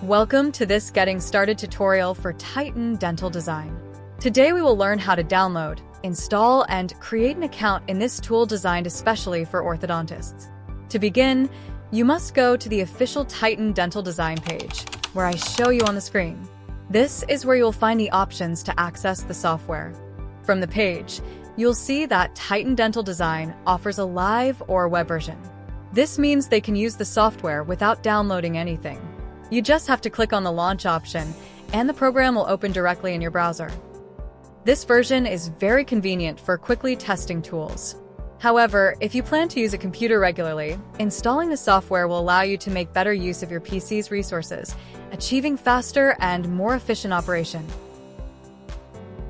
Welcome to this Getting Started tutorial for Titan Dental Design. Today we will learn how to download, install, and create an account in this tool designed especially for orthodontists. To begin, you must go to the official Titan Dental Design page, where I show you on the screen. This is where you'll find the options to access the software. From the page, you'll see that Titan Dental Design offers a live or web version. This means they can use the software without downloading anything. You just have to click on the launch option, and the program will open directly in your browser. This version is very convenient for quickly testing tools. However, if you plan to use a computer regularly, installing the software will allow you to make better use of your PC's resources, achieving faster and more efficient operation.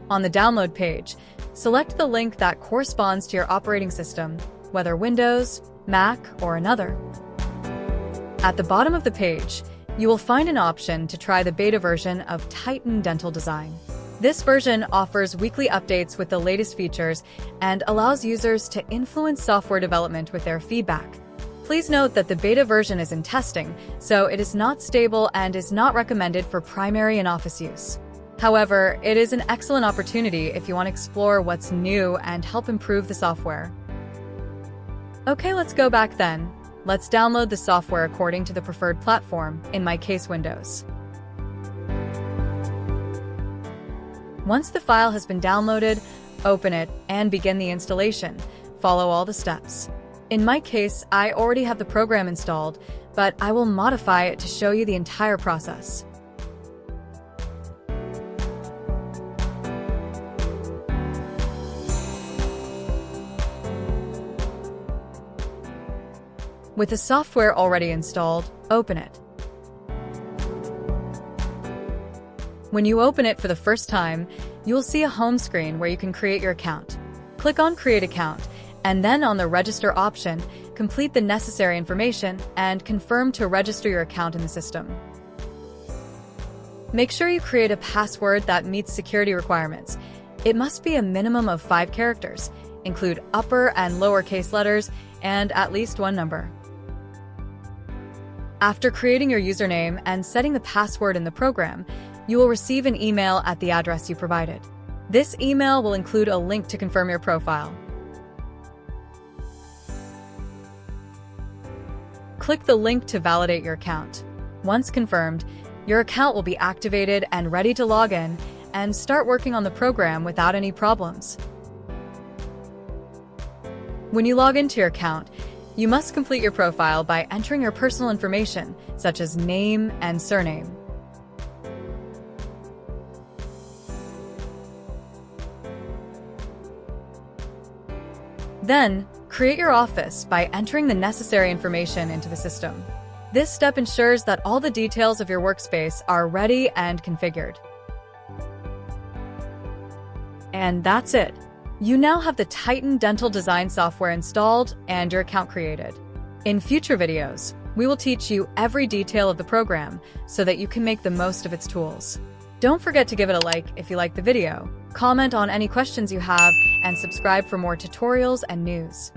On the download page, select the link that corresponds to your operating system, whether Windows, Mac, or another. At the bottom of the page, you will find an option to try the beta version of Titan Dental Design. This version offers weekly updates with the latest features and allows users to influence software development with their feedback. Please note that the beta version is in testing, so it is not stable and is not recommended for primary and office use. However, it is an excellent opportunity if you want to explore what's new and help improve the software. Okay, let's go back then. Let's download the software according to the preferred platform, in my case Windows. Once the file has been downloaded, open it and begin the installation. Follow all the steps. In my case, I already have the program installed, but I will modify it to show you the entire process. With the software already installed, open it. When you open it for the first time, you will see a home screen where you can create your account. Click on Create Account, and then on the Register option, complete the necessary information and confirm to register your account in the system. Make sure you create a password that meets security requirements. It must be a minimum of 5 characters, include upper and lowercase letters, and at least 1 number. After creating your username and setting the password in the program, you will receive an email at the address you provided. This email will include a link to confirm your profile. Click the link to validate your account. Once confirmed, your account will be activated and ready to log in and start working on the program without any problems. When you log into your account, you must complete your profile by entering your personal information, such as name and surname. Then, create your office by entering the necessary information into the system. This step ensures that all the details of your workspace are ready and configured. And that's it. You now have the Titan Dental Design software installed and your account created. In future videos, we will teach you every detail of the program so that you can make the most of its tools. Don't forget to give it a like if you liked the video, comment on any questions you have, and subscribe for more tutorials and news.